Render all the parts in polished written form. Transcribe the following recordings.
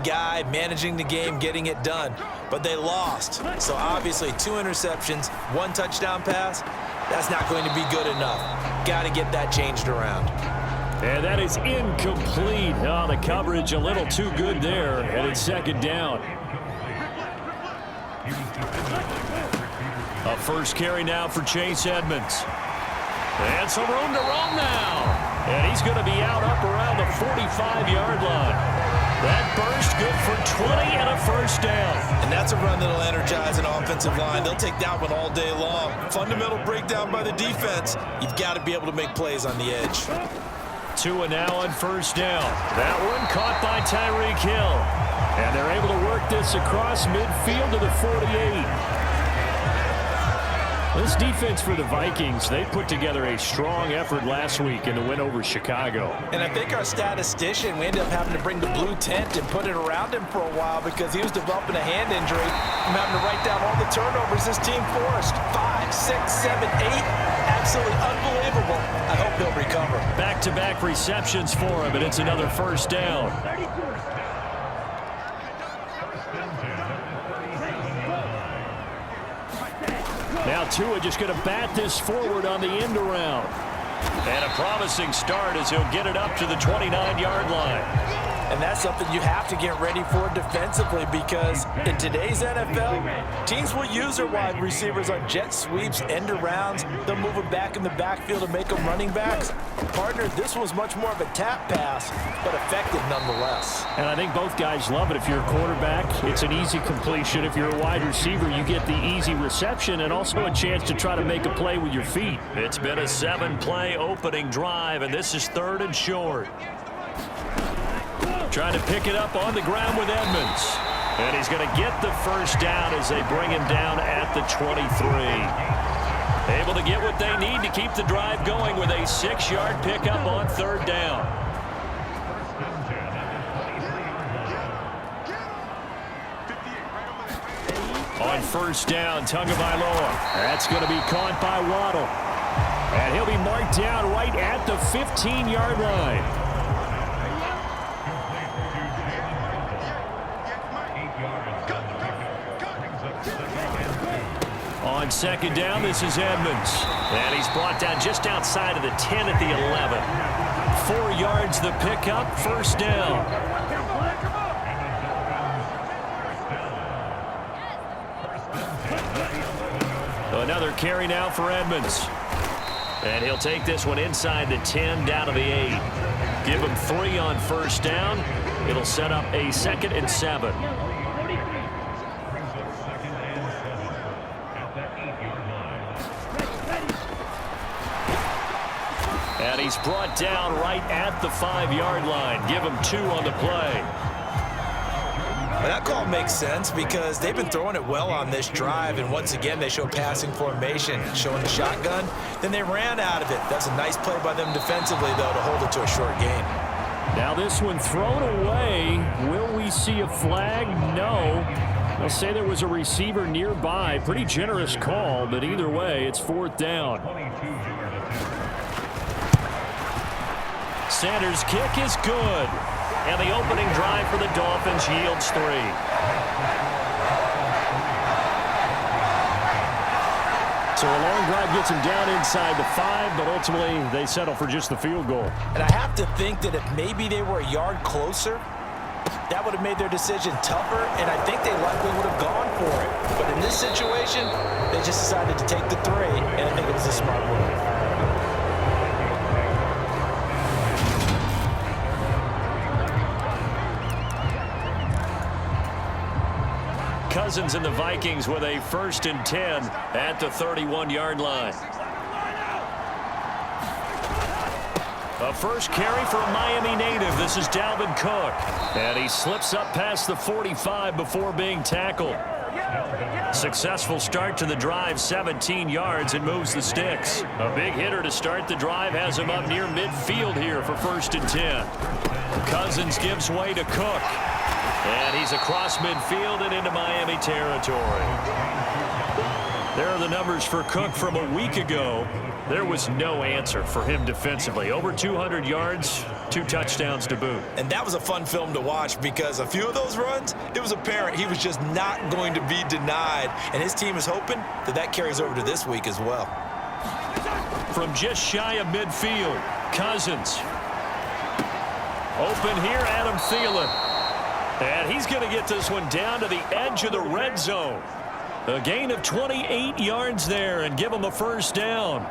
guy, managing the game, getting it done. But they lost. So obviously 2 interceptions, 1 touchdown pass, that's not going to be good enough. Got to get that changed around. And that is incomplete. Oh, the coverage a little too good there, and it's 2nd down. A first carry now for Chase Edmonds. And some room to run now. And he's going to be out up around the 45-yard line. That burst good for 20 and a first down. And that's a run that'll energize an offensive line. They'll take that one all day long. Fundamental breakdown by the defense. You've got to be able to make plays on the edge. Tua now on first down. That one caught by Tyreek Hill. And they're able to work this across midfield to the 48. This defense for the Vikings, they put together a strong effort last week in the win over Chicago. And I think our statistician, we ended up having to bring the blue tent and put it around him for a while because he was developing a hand injury from having to write down all the turnovers this team forced. 5, 6, 7, 8. Absolutely unbelievable. I hope he'll recover. Back-to-back receptions for him, and it's another first down. Now Tua just going to bat this forward on the end around. And a promising start as he'll get it up to the 29-yard line. And that's something you have to get ready for defensively because in today's NFL, teams will use their wide receivers on jet sweeps, end arounds. They'll move them back in the backfield and make them running backs. Partner, this was much more of a tap pass, but effective nonetheless. And I think both guys love it. If you're a quarterback, it's an easy completion. If you're a wide receiver, you get the easy reception and also a chance to try to make a play with your feet. It's been a 7-play opening drive, and this is 3rd and short. Trying to pick it up on the ground with Edmonds. And he's going to get the first down as they bring him down at the 23. Able to get what they need to keep the drive going with a 6-yard pickup on 3rd down. On first down, Tagovailoa. That's going to be caught by Waddle. And he'll be marked down right at the 15-yard line. On 2nd down, this is Edmonds. And he's brought down just outside of the 10 at the 11. 4 yards the pickup, first down. Another carry now for Edmonds. And he'll take this one inside the 10 down to the 8. Give him 3 on first down. It'll set up a 2nd and 7. And he's brought down right at the 5-yard line. Give him 2 on the play. Well, that call makes sense because they've been throwing it well on this drive, and once again they show passing formation, showing the shotgun. Then they ran out of it. That's a nice play by them defensively, though, to hold it to a short gain. Now this one thrown away. Will we see a flag? No. They'll say there was a receiver nearby. Pretty generous call, but either way, it's 4th down. Sanders' kick is good. And the opening drive for the Dolphins yields 3. So a long drive gets them down inside the 5, but ultimately they settle for just the field goal. And I have to think that if maybe they were a yard closer, that would have made their decision tougher, and I think they likely would have gone for it. But in this situation, they just decided to take the 3, and I think it was a smart move. Cousins and the Vikings with a 1st and 10 at the 31-yard line. A first carry for a Miami native. This is Dalvin Cook. And he slips up past the 45 before being tackled. Successful start to the drive, 17 yards, and moves the sticks. A big hitter to start the drive has him up near midfield here for 1st and 10. Cousins gives way to Cook. And he's across midfield and into Miami territory. There are the numbers for Cook from a week ago. There was no answer for him defensively. Over 200 yards, 2 touchdowns to boot. And that was a fun film to watch because a few of those runs, it was apparent he was just not going to be denied. And his team is hoping that that carries over to this week as well. From just shy of midfield, Cousins. Open here, Adam Thielen. And he's going to get this one down to the edge of the red zone. A gain of 28 yards there and give him a first down.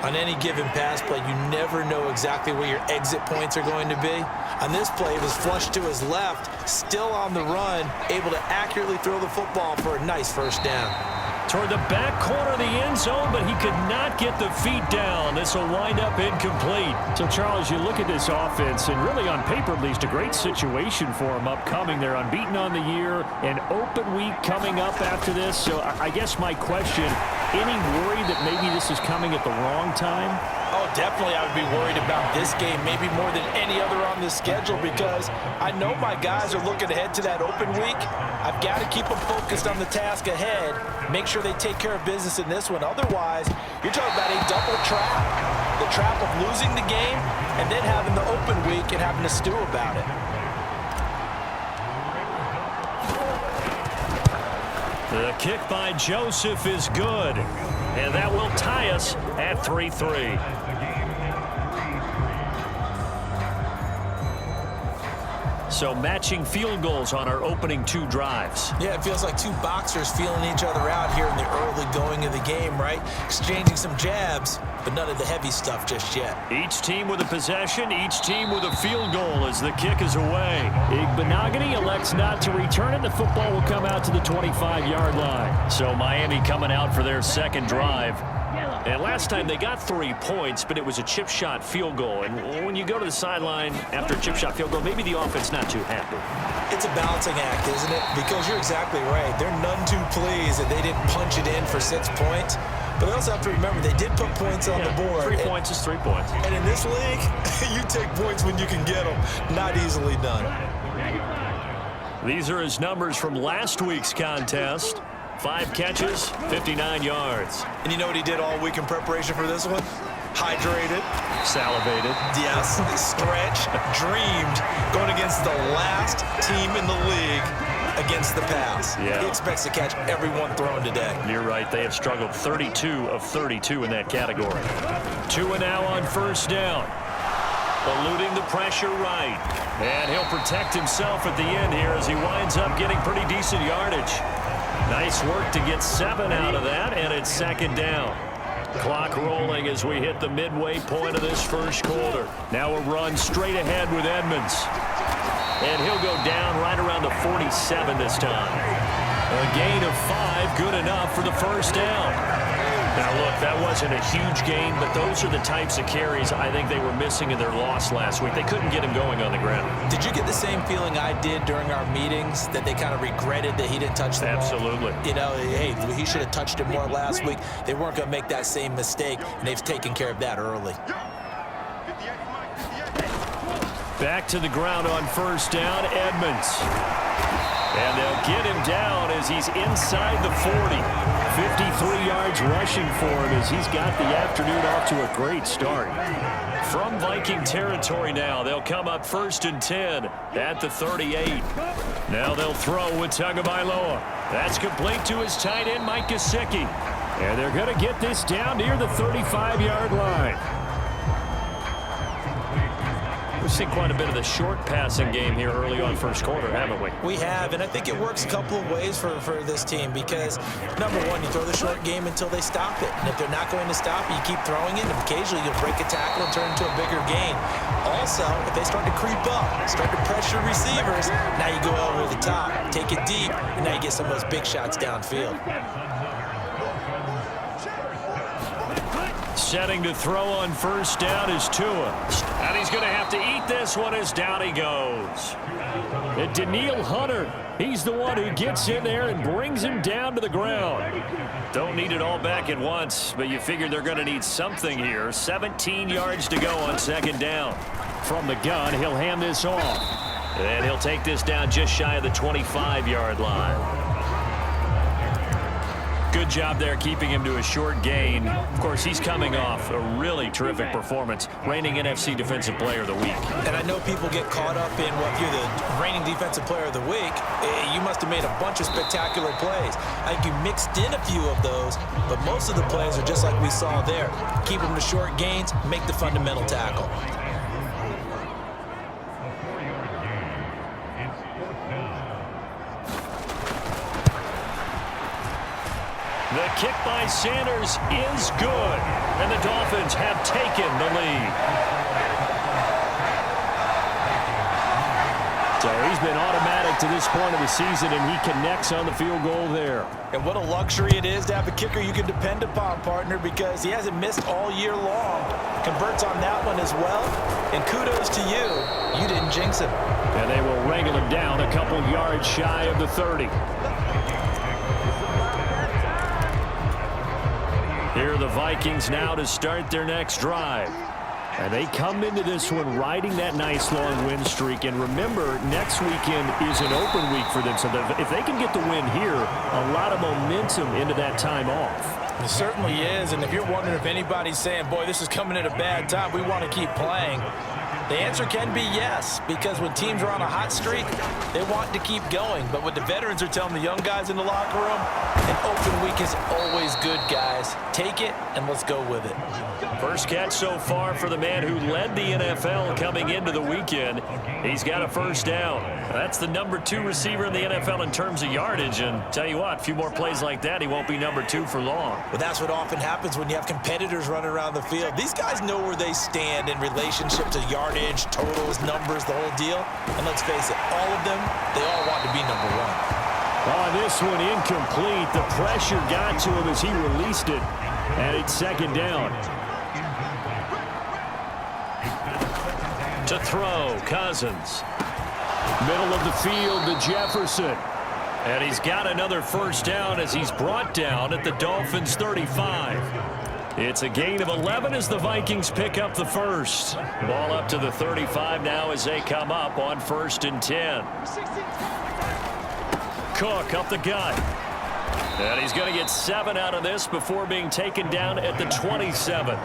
On any given pass play, you never know exactly where your exit points are going to be. On this play, it was flushed to his left, still on the run, able to accurately throw the football for a nice first down. Toward the back corner of the end zone, but he could not get the feet down. This will wind up incomplete. So, Charles, you look at this offense, and really on paper, at least, a great situation for them upcoming. They're unbeaten on the year, an open week coming up after this. So, I guess my question, any worry that maybe this is coming at the wrong time? Oh, definitely I would be worried about this game, maybe more than any other on this schedule, because I know my guys are looking ahead to that open week. I've got to keep them focused on the task ahead, make sure they take care of business in this one. Otherwise, you're talking about a double trap. The trap of losing the game and then having the open week and having to stew about it. The kick by Joseph is good, and that will tie us at 3-3. So matching field goals on our opening 2 drives. Yeah, it feels like 2 boxers feeling each other out here in the early going of the game, right? Exchanging some jabs, but none of the heavy stuff just yet. Each team with a possession, each team with a field goal as the kick is away. Igbenogany elects not to return it. The football will come out to the 25-yard line. So Miami coming out for their second drive. And last time they got 3 points, but it was a chip shot field goal. And when you go to the sideline after a chip shot field goal, maybe the offense not too happy. It's a balancing act, isn't it? Because you're exactly right. They're none too pleased that they didn't punch it in for 6 points. But they also have to remember they did put points on the board. 3 points is 3 points. And in this league, you take points when you can get them. Not easily done. These are his numbers from last week's contest. 5 catches, 59 yards. And you know what he did all week in preparation for this one? Hydrated. Salivated. Yes, stretched, dreamed, going against the last team in the league against the pass. Yeah. He expects to catch every one thrown today. You're right. They have struggled 32 of 32 in that category. 2 and now on first down. Eluding the pressure right. And he'll protect himself at the end here as he winds up getting pretty decent yardage. Nice work to get 7 out of that, and it's second down. Clock rolling as we hit the midway point of this first quarter. Now a run straight ahead with Edmonds. And he'll go down right around the 47 this time. A gain of 5, good enough for the first down. Now, look, that wasn't a huge gain, but those are the types of carries I think they were missing in their loss last week. They couldn't get him going on the ground. Did you get the same feeling I did during our meetings, that they kind of regretted that he didn't touch the ball? Absolutely. You know, hey, he should have touched it more last week. They weren't going to make that same mistake, and they've taken care of that early. Back to the ground on first down, Edmonds. And they'll get him down as he's inside the 40. 53 yards rushing for him as he's got the afternoon off to a great start. From Viking territory now, they'll come up 1st and 10 at the 38. Now they'll throw with Tagovailoa. That's complete to his tight end, Mike Gesicki. And they're going to get this down near the 35-yard line. We've seen quite a bit of the short passing game here early on first quarter, haven't we? We have, and I think it works a couple of ways for this team because, number one, you throw the short game until they stop it. And if they're not going to stop it, you keep throwing it, and occasionally you'll break a tackle and turn into a bigger gain. Also, if they start to creep up, start to pressure receivers, now you go over the top, take it deep, and now you get some of those big shots downfield. Setting to throw on first down is Tua. And he's going to have to eat this one as down he goes. And Daniil Hunter, he's the one who gets in there and brings him down to the ground. Don't need it all back at once, but you figure they're going to need something here. 17 yards to go on second down. From the gun, he'll hand this off. And he'll take this down just shy of the 25-yard line. Good good job there keeping him to a short gain. Of course, he's coming off a really terrific performance, reigning NFC Defensive Player of the Week. And I know people get caught up in, well, if you're the reigning Defensive Player of the Week, you must have made a bunch of spectacular plays. I think you mixed in a few of those, but most of the plays are just like we saw there. Keep them to short gains, make the fundamental tackle. The kick by Sanders is good, and the Dolphins have taken the lead. So he's been automatic to this point of the season, and he connects on the field goal there. And what a luxury it is to have a kicker you can depend upon, partner, because he hasn't missed all year long. Converts on that one as well, and kudos to you. You didn't jinx him. And they will wrangle him down a couple yards shy of the 30. Here are the Vikings now to start their next drive. And they come into this one riding that nice long win streak. And remember, next weekend is an open week for them. So if they can get the win here, a lot of momentum into that time off. It certainly is. And if you're wondering if anybody's saying, boy, this is coming at a bad time, we want to keep playing, the answer can be yes, because when teams are on a hot streak, they want to keep going. But what the veterans are telling the young guys in the locker room, an open week is always good, guys. Take it, and let's go with it. First catch so far for the man who led the NFL coming into the weekend. He's got a first down. That's the number 2 receiver in the NFL in terms of yardage. And tell you what, a few more plays like that, he won't be number 2 for long. Well, that's what often happens when you have competitors running around the field. These guys know where they stand in relationship to yardage, totals, numbers, the whole deal. And let's face it, all of them, they all want to be number 1. On this one, incomplete. The pressure got to him as he released it. And it's second down. To throw, Cousins. Middle of the field to Jefferson. And he's got another first down as he's brought down at the Dolphins' 35. It's a gain of 11 as the Vikings pick up the first. Ball up to the 35 now as they come up on 1st and 10. Cook up the gut. And he's going to get 7 out of this before being taken down at the 27.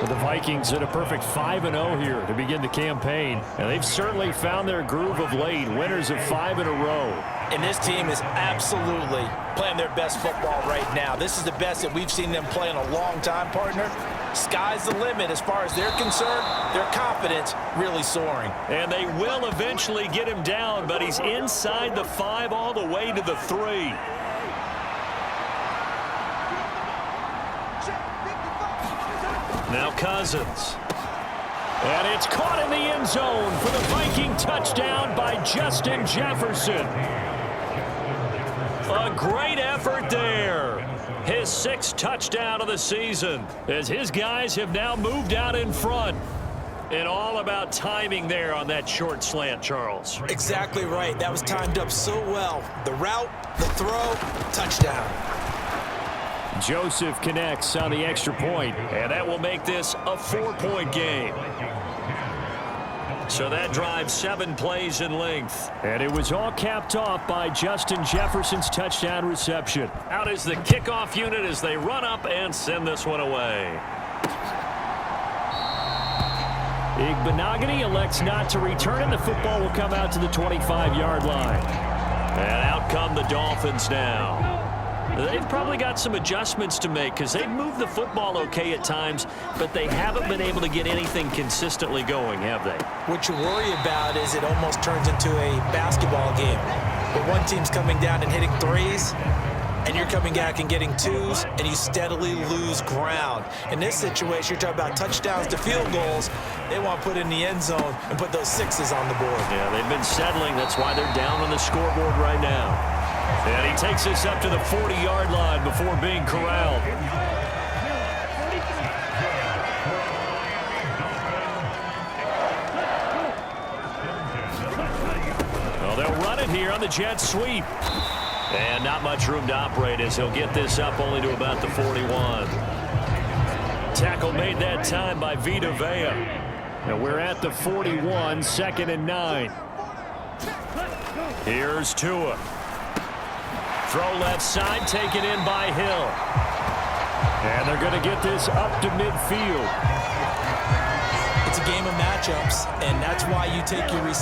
The Vikings at a perfect 5-0 here to begin the campaign. And they've certainly found their groove of late. Winners of 5 in a row. And this team is absolutely playing their best football right now. This is the best that we've seen them play in a long time, partner. Sky's the limit as far as they're concerned. Their confidence really soaring. And they will eventually get him down, but he's inside the 5 all the way to the 3. Now Cousins. And it's caught in the end zone for the Viking touchdown by Justin Jefferson. A great effort there. His 6th touchdown of the season as his guys have now moved out in front. And all about timing there on that short slant, Charles. Exactly right. That was timed up so well. The route, the throw, touchdown. Joseph connects on the extra point, and that will make this a 4-point game. So that drives 7 plays in length. And it was all capped off by Justin Jefferson's touchdown reception. Out is the kickoff unit as they run up and send this one away. Igbenogany elects not to return, and the football will come out to the 25-yard line. And out come the Dolphins now. They've probably got some adjustments to make because they've moved the football okay at times, but they haven't been able to get anything consistently going, have they? What you worry about is it almost turns into a basketball game. But one team's coming down and hitting threes, and you're coming back and getting twos, and you steadily lose ground. In this situation, you're talking about touchdowns to field goals. They want to put in the end zone and put those 6s on the board. Yeah, they've been settling. That's why they're down on the scoreboard right now. And he takes us up to the 40-yard line before being corralled. Well, they'll run it here on the jet sweep. And not much room to operate as he'll get this up only to about the 41. Tackle made that time by Vita Vea. And we're at the 41, 2nd and 9. Here's Tua. Throw left side, taken in by Hill. And they're going to get this up to midfield. It's a game of matchups, and that's why you take your receiver.